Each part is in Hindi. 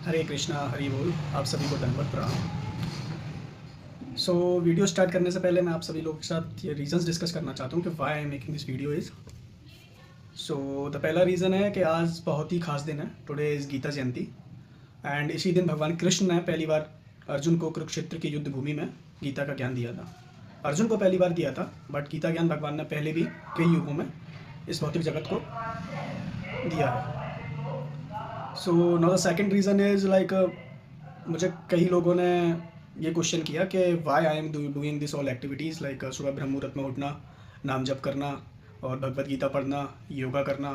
हरे कृष्णा हरि बोल। आप सभी को दंडवत प्रणाम। वीडियो स्टार्ट करने से पहले मैं आप सभी लोगों के साथ ये रीजंस डिस्कस करना चाहता हूँ कि why I am making this video is. The पहला रीज़न है कि आज बहुत ही खास दिन है। Today is Gita Jayanti and इसी दिन भगवान कृष्ण ने पहली बार अर्जुन को कुरुक्षेत्र की युद्ध भूमि में गीता का ज्ञान दिया था। अर्जुन को पहली बार दिया था, बट गीता ज्ञान भगवान ने पहले भी कई युगों में इस भौतिक जगत को दिया है। Now the second reason is like मुझे कई लोगों ने ये क्वेश्चन किया कि why I am doing this all activities like सुबह ब्रह्म मुहूर्त में उठना, नाम जप करना और भगवत गीता पढ़ना, योगा करना।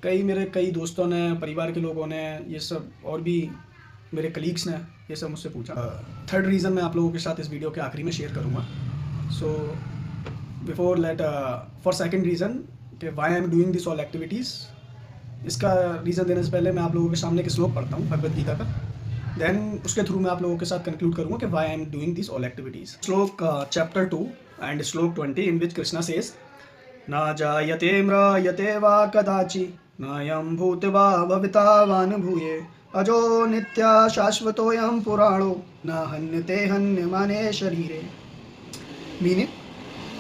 कई दोस्तों ने, परिवार के लोगों ने, ये सब, और भी मेरे कलीग्स ने ये सब मुझसे पूछा। थर्ड रीज़न मैं आप लोगों के साथ इस वीडियो के आखिरी में शेयर करूँगा। फॉर सेकेंड रीज़न कि why I am doing this all activities, इसका रीज़न देने से पहले मैं आप लोगों के सामने एक श्लोक पढ़ता हूँ भगवत गीता का। देन उसके थ्रू मैं आप लोगों के साथ कंक्लूड करूँगा कि why I am doing this all activities. श्लोक चैप्टर 2 एंड श्लोक 20 इन विच कृष्णा सेज न जायते म्रियते वा कदाचि नायं भूत्वा भवितावान भूये अजो नित्या शाश्वतोऽयं पुराणो न हन्यते हन्यमाने शरीरे। मीनिंग,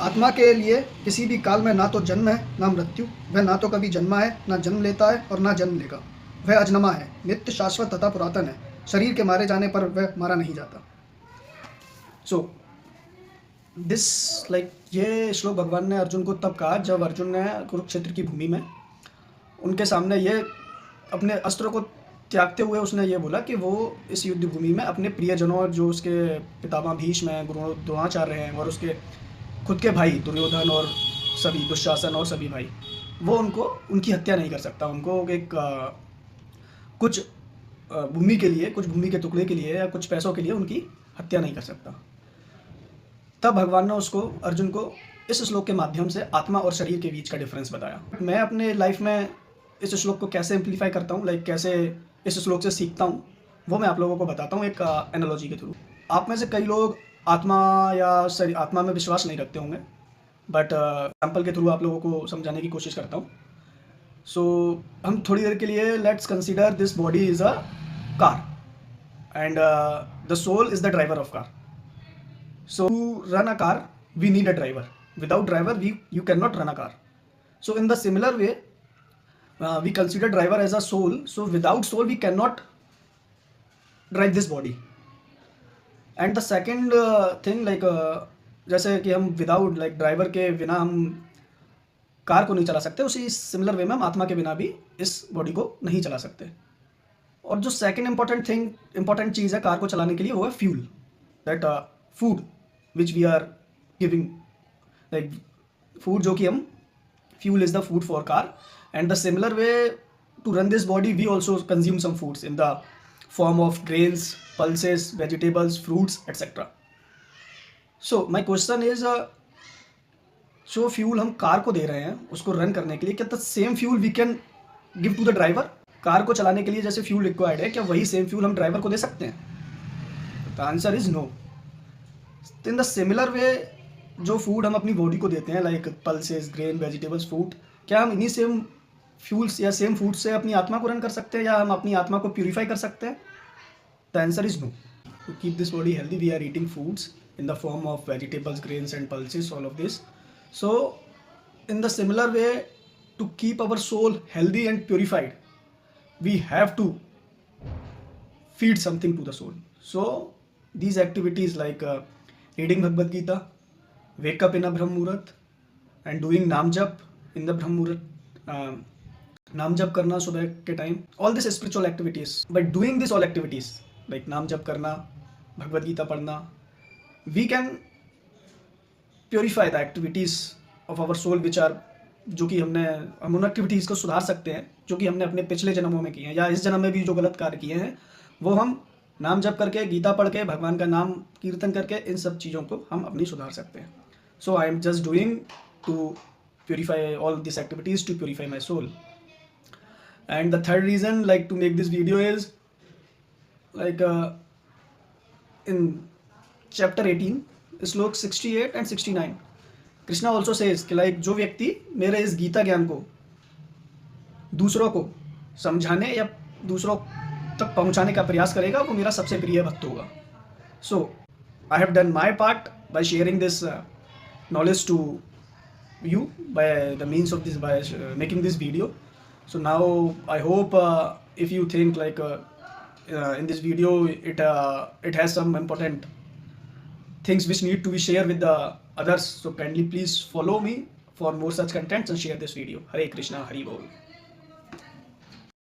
आत्मा के लिए किसी भी काल में ना तो जन्म है ना मृत्यु, वह ना तो कभी जन्मा है ना जन्म लेता है और ना जन्म लेगा। वह अजन्मा है, नित्य, शाश्वत तथा पुरातन है। शरीर के मारे जाने पर वह मारा नहीं जाता। ये श्लोक भगवान ने अर्जुन को तब कहा जब अर्जुन ने कुरुक्षेत्र की भूमि में उनके सामने ये अपने अस्त्र को त्यागते हुए उसने ये बोला कि वो इस युद्ध भूमि में अपने प्रियजनों, जो उसके पितामह भीष्म हैं, गुरु द्रोणाचार्य हैं, और उसके खुद के भाई दुर्योधन और सभी, दुशासन और सभी भाई, वो उनकी हत्या नहीं कर सकता। उनको कुछ भूमि के लिए, कुछ भूमि के टुकड़े के लिए या कुछ पैसों के लिए उनकी हत्या नहीं कर सकता। तब भगवान ने अर्जुन को इस श्लोक के माध्यम से आत्मा और शरीर के बीच का डिफरेंस बताया। मैं अपने लाइफ में इस श्लोक को कैसे एम्प्लीफाई करता हूँ, कैसे इस श्लोक से सीखता हूँ, वो मैं आप लोगों को बताता हूँ एक एनालॉजी के थ्रू। आप में से कई लोग आत्मा में विश्वास नहीं रखते होंगे, बट एग्जाम्पल के थ्रू आप लोगों को समझाने की कोशिश करता हूँ। हम थोड़ी देर के लिए let's consider this body is a car and the soul is the driver of car. So to run a car, we need a driver. Without driver, you cannot run a car. So in the similar way, we consider driver as a soul. So without soul, we cannot drive this body. And the second thing, जैसे कि हम विदाउट ड्राइवर के बिना हम कार को नहीं चला सकते, उसी सिमिलर वे में हम आत्मा के बिना भी इस बॉडी को नहीं चला सकते। और जो सेकंड इम्पॉर्टेंट चीज़ है कार को चलाने के लिए, वो है fuel, that food which we are giving, like food, जो कि हम fuel is the food for car, and the similar way to run this body we also consume some foods in the form of grains, pulses, vegetables, fruits, etc. So my question is जो फ्यूल हम कार को दे रहे हैं उसको रन करने के लिए, क्या the same fuel we can give to the driver? Car को चलाने के लिए जैसे फ्यूल रिक्वायर्ड है, क्या वही सेम फ्यूल हम ड्राइवर को दे सकते हैं? The answer is no. In the similar way, जो फूड हम अपनी बॉडी को देते हैं, like pulses, grain, vegetables, fruit, क्या हम इन्हीं सेम फ्यूल्स या सेम फूड से अपनी आत्मा को रन कर सकते हैं, या हम अपनी आत्मा को प्यूरिफाई कर सकते हैं? The answer is no. To keep this body healthy we are eating foods in the form of vegetables, grains and pulses, all of this. So in the similar way, to keep our soul healthy and purified, we have to feed something to the soul. So these activities like reading Bhagavad Gita, wake up in a Brahm Muhurat and doing Naam Jap in the Brahm Muhurat, Naam Jap करना सुबह के time, all these spiritual activities, by doing these all activities like Naam Jap करना, Bhagavad Gita पढ़ना, we can purify the activities of our soul which are, जो कि हम उन एक्टिविटीज़ को सुधार सकते हैं जो कि हमने अपने पिछले जन्मों में किए हैं, या इस जन्म में भी जो गलत कार्य किए हैं, वो हम नाम जप करके, गीता पढ़ के, भगवान का नाम कीर्तन करके, इन सब चीज़ों को हम अपनी सुधार सकते हैं। So I am just doing to purify all this activities to purify my soul. And the third reason like to make this video is like in chapter 18 shloka 68 and 69 Krishna also says कि लाइक जो व्यक्ति मेरे इस गीता ज्ञान को दूसरों को समझाने या दूसरों तक पहुंचाने का प्रयास करेगा वो मेरा सबसे प्रिय भक्त होगा. So I have done my part by sharing this knowledge to you by the means of this, by making this video. So now I hope if you think like in this video it has some important things which need to be shared with the others, so kindly please follow me for more such contents and share this video. Hare Krishna, Hari Bol.